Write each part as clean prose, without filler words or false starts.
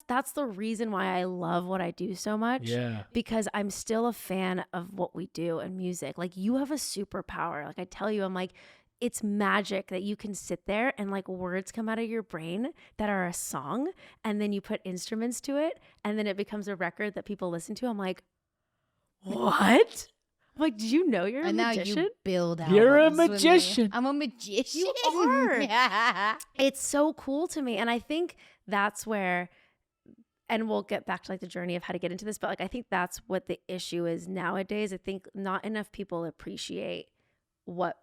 that's the reason why I love what I do so much. Yeah. Because I'm still a fan of what we do in music. Like, you have a superpower. Like, I tell you, I'm like, it's magic that you can sit there and like words come out of your brain that are a song, and then you put instruments to it, and then it becomes a record that people listen to. I'm like, what? I'm like, did you know you're a magician? Now you build albums. You're a with me. magician. I'm a magician. You are. Yeah. It's so cool to me. And I think that's where, and we'll get back to like the journey of how to get into this, but like, I think that's what the issue is nowadays. I think not enough people appreciate what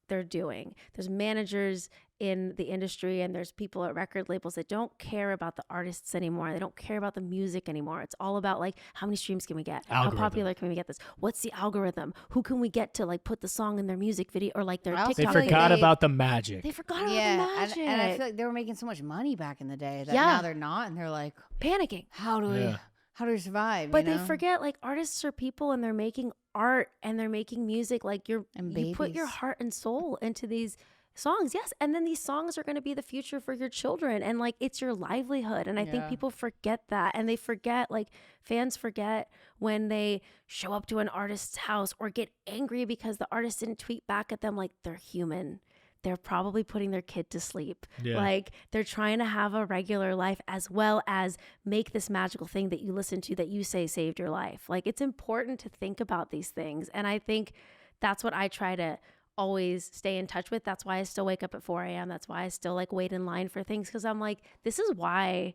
they're doing. There's managers in the industry, and there's people at record labels that don't care about the artists anymore. They don't care about the music anymore. It's all about like, how many streams can we get? Algorithm. How popular can we get this? What's the algorithm? Who can we get to like put the song in their music video or like their I also TikTok? They feel like forgot they- about the magic. They forgot about the Yeah, magic. and I feel like they were making so much money back in the day that Yeah. now they're not, and they're like, Panicking. how do we survive? But you they know? forget like artists are people, and they're making art and they're making music. Like you put your babies. heart and soul into these songs. Yes. And then these songs are going to be the future for your children, and like it's your livelihood. And I think Yeah. people forget that, and they forget, like fans forget when they show up to an artist's house or get angry because the artist didn't tweet back at them. Like, they're human. They're probably putting their kid to sleep. Yeah. Like, they're trying to have a regular life as well as make this magical thing that you listen to that you say saved your life. Like, it's important to think about these things. And I think that's what I try to always stay in touch with. That's why I still wake up at 4 a.m. That's why I still like wait in line for things. Cause I'm like, this is why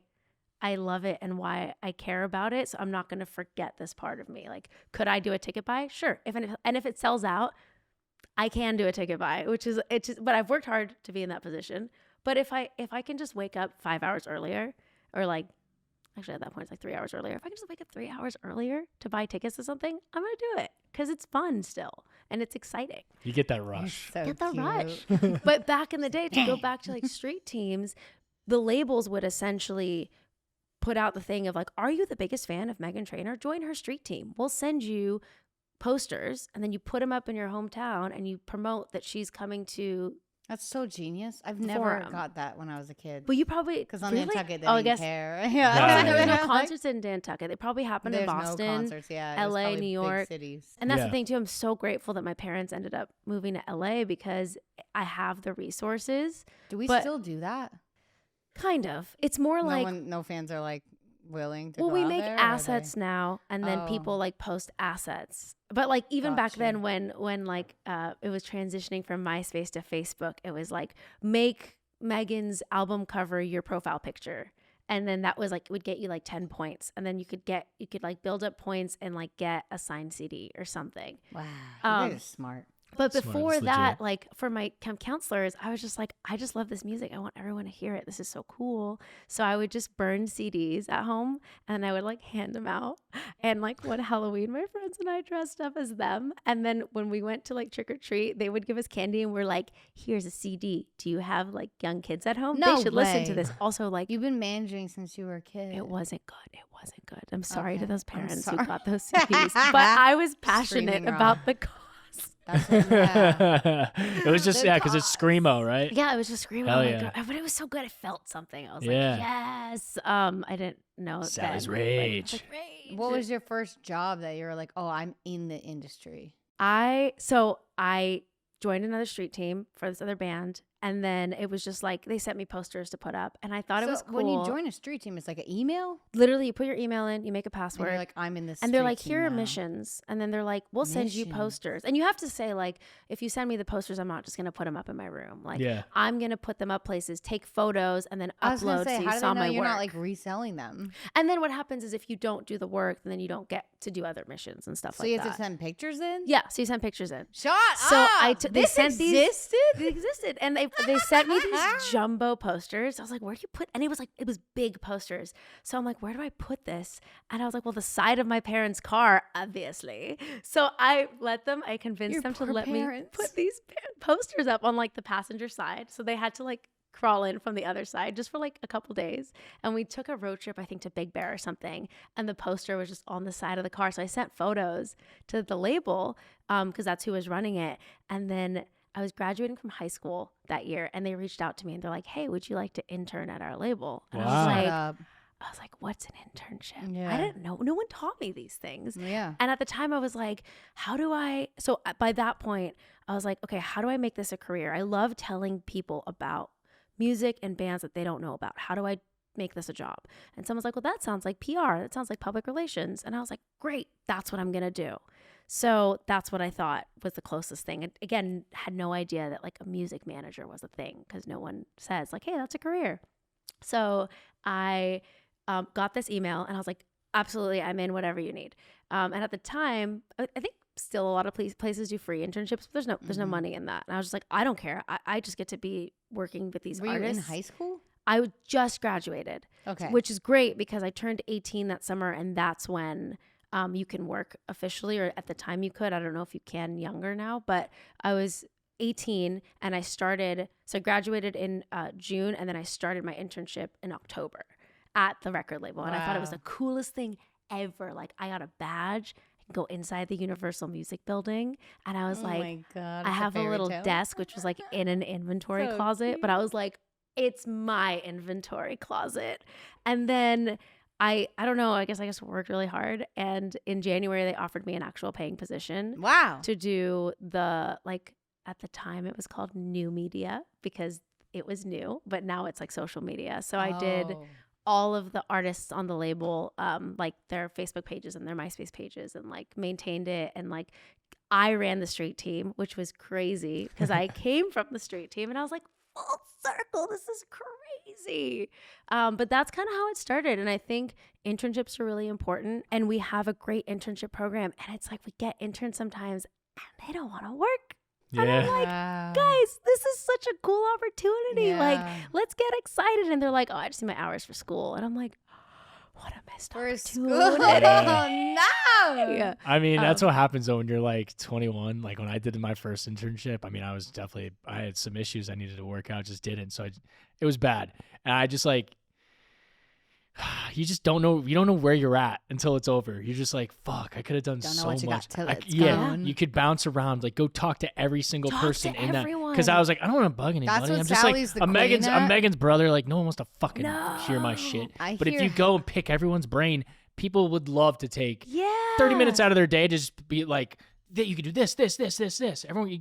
I love it and why I care about it. So I'm not going to forget this part of me. Like, could I do a ticket buy? Sure. If it sells out, I can do a ticket buy, but I've worked hard to be in that position. But if I can just wake up 5 hours earlier, or like, actually at that point it's like 3 hours earlier. If I can just wake up 3 hours earlier to buy tickets to something, I'm going to do it because it's fun still. And it's exciting. You get that rush. So Get the cute. rush. But back in the day, to go back to like street teams, the labels would essentially put out the thing of like, are you the biggest fan of Meghan Trainor? Join her street team. We'll send you posters, and then you put them up in your hometown and you promote that she's coming to. That's so genius. I've The never forum. got that when I was a kid. Well, you probably Because on really? Nantucket, they I didn't guess care. Yeah. Yeah, there was no Like, concerts in Nantucket. They probably happened in there's Boston, no concerts. Yeah, it was LA, probably New big York. cities. And that's Yeah. the thing too. I'm so grateful that my parents ended up moving to LA because I have the resources. Do we But- still do that? Kind of. It's more like, No fans are like willing to. well, go we out make there, or assets they- now, and then Oh. people like post assets. But like even back Gotcha. then when like it was transitioning from MySpace to Facebook, it was like, make Megan's album cover your profile picture. And then that was like, it would get you like 10 points. And then you could like build up points and like get a signed CD or something. Wow, you Um, guys are smart. But Smart, before it's that, legit. like for my camp counselors, I was just like, I just love this music. I want everyone to hear it. This is so cool. So I would just burn CDs at home, and I would like hand them out. And like one Halloween, my friends and I dressed up as them. And then when we went to like trick or treat, they would give us candy, and we're like, here's a CD. Do you have like young kids at home? No They should listen to way. this. Also, like, You've been managing since you were a kid. it wasn't good. It wasn't good. I'm sorry to Okay. those I'm parents who sorry. got those CDs. But I was passionate Screaming about wrong. the cause. That's what, yeah. It was just, The because it's Screamo, right? Yeah, it was just screaming. Hell Oh my yeah. God. But it was so good. I felt something. I was Yeah. like, yes. I didn't know. Sally's then, but rage. I was like, rage. What was your first job that you were like, oh, I'm in the industry? I joined another street team for this other band. And then it was just like, they sent me posters to put up. And I thought it was cool. When you join a street team, it's like an email? Literally, you put your email in, you make a And password. you're like, I'm in this And they're street like, team here are now. missions. And then they're like, we'll send you Missions. posters. And you have to say, like, if you send me the posters, I'm not just going to put them up in my room. Like, Yeah. I'm going to put them up places, take photos, and then I was gonna upload say, so you how do saw they know my you're work. not like reselling them? And then what happens is if you don't do the work, then you don't get to do other missions and stuff So like you that. have to send pictures in? Yeah, so you send pictures in. Shut So up! they This sent existed? They existed, and they sent me these jumbo posters. I was like, where do you put? And it was big posters. So I'm like, where do I put this? And I was like, well, the side of my parents' car, obviously. So I convinced Your them to poor let parents. me put these posters up on like the passenger side. So they had to like crawl in from the other side just for like a couple days. And we took a road trip, I think, to Big Bear or something. And the poster was just on the side of the car. So I sent photos to the label because that's who was running it. And then I was graduating from high school that year, and they reached out to me and they're like, hey, would you like to intern at our label? And I was Wow. like, Shut up. I was like, what's an internship? Yeah. I didn't know. No one taught me these things. Yeah. And at the time I was like, so by that point I was like, okay, how do I make this a career? I love telling people about music and bands that they don't know about. How do I make this a job? And someone's like, well, that sounds like PR. That sounds like public relations. And I was like, great, that's what I'm going to do. So that's what I thought was the closest thing. And again, had no idea that like a music manager was a thing, because no one says like, hey, that's a career. So I got this email and I was like, absolutely, I'm in, whatever you need. And at the time, I think still a lot of places do free internships, but there's no money in that. And I was just like, I don't care. I just get to be working with these artists. Were you in high school? I just graduated, Okay. which is great because I turned 18 that summer, and that's when you can work officially, or at the time you could. I don't know if you can younger now, but I was 18 and I graduated in June, and then I started my internship in October at the record label. And I thought it was the coolest thing ever. Like, I got a badge, I can go inside the Universal Music Building, and I was oh like, my God, I have a little desk, which was like in an inventory closet, but I was like, it's my inventory closet. And then I don't know, I guess worked really hard. And in January, they offered me an actual paying position. Wow. To do the, like, at the time it was called new media because it was new, but now it's like social media. So I did all of the artists on the label, like their Facebook pages and their MySpace pages, and like maintained it. And like I ran the street team, which was crazy because I came from the street team, and I was like, full circle, this is crazy. But that's kind of how it started. And I think internships are really important, and we have a great internship program. And it's like we get interns sometimes and they don't want to work. Yeah. And I'm like, guys, this is such a cool opportunity. Yeah. Like, let's get excited. And they're like, oh, I just need my hours for school. And I'm like, what a missed For opportunity. school. No. Yeah. I mean, that's what happens though when you're like 21. Like when I did my first internship, I mean, I had some issues I needed to work out, just didn't. So it was bad. And I just like, you just don't know. You don't know where you're at until it's over. You're just like, fuck, I could have done Don't know so what you got much. till it's Yeah, gone. you could bounce around, like go talk to every single person to in that. everyone. Because I was like, I don't want to bug anybody. That's what I'm just Sally's like, the queen at. I'm Megan's brother. Like no one wants to fucking No. hear my shit. But if hear you go and pick everyone's brain, people would love to take Yeah. 30 minutes out of their day to just be like, that you could do this. Everyone,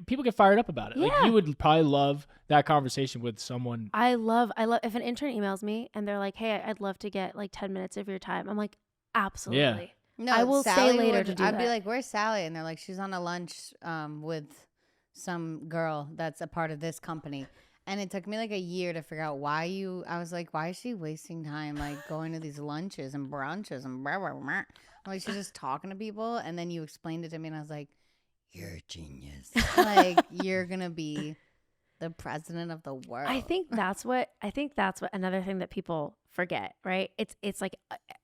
people get fired up about it. Like Yeah. you would probably love that conversation with someone. I love if an intern emails me and they're like, hey, I'd love to get like 10 minutes of your time. I'm like, absolutely. No, I will Sally stay later to do I'd be that. like, where's Sally? And they're like, she's on a lunch with some girl that's a part of this company. And it took me like a year to figure out I was like, why is she wasting time like going to these lunches and brunches and blah, blah, blah. I'm like, she's just talking to people. And then you explained it to me and I was like, you're a genius. Like, you're going to be the president of the world. I think that's what another thing that people forget, right? It's like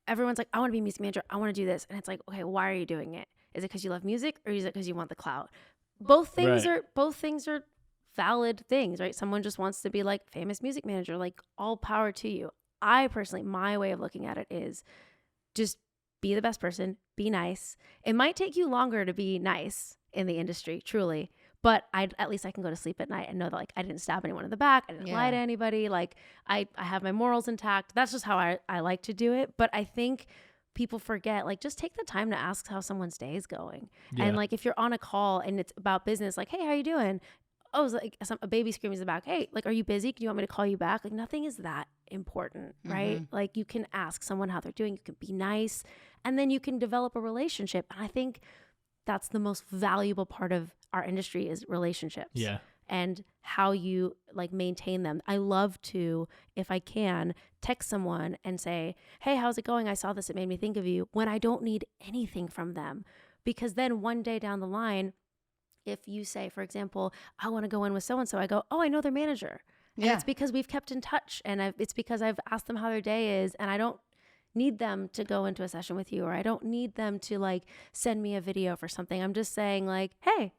everyone's like, I want to be a music manager. I want to do this. And it's like, okay, why are you doing it? Is it because you love music, or is it because you want the clout? Both things are valid things, right? Someone just wants to be like famous music manager, like all power to you. I personally, my way of looking at it is just be the best person, be nice. It might take you longer to be nice in the industry, truly, but at least I can go to sleep at night and know that like I didn't stab anyone in the back, I didn't lie to anybody, like I have my morals intact. That's just how I like to do it. But I think people forget, like, just take the time to ask how someone's day is going. Yeah. And like if you're on a call and it's about business, like, hey, how you doing? Oh, it's like a baby screaming in the back. Hey, like, are you busy? Do you want me to call you back? Like, nothing is that important, right? Mm-hmm. Like, you can ask someone how they're doing. You can be nice, and then you can develop a relationship. And I think that's the most valuable part of our industry is relationships. Yeah. And how you like maintain them. I love to, if I can, text someone and say, hey, how's it going? I saw this. It made me think of you, when I don't need anything from them. Because then one day down the line, if you say, for example, I want to go in with so-and-so, I go, oh, I know their manager. And it's because we've kept in touch, and it's because I've asked them how their day is, and I don't need them to go into a session with you, or I don't need them to like send me a video for something. I'm just saying like, hey,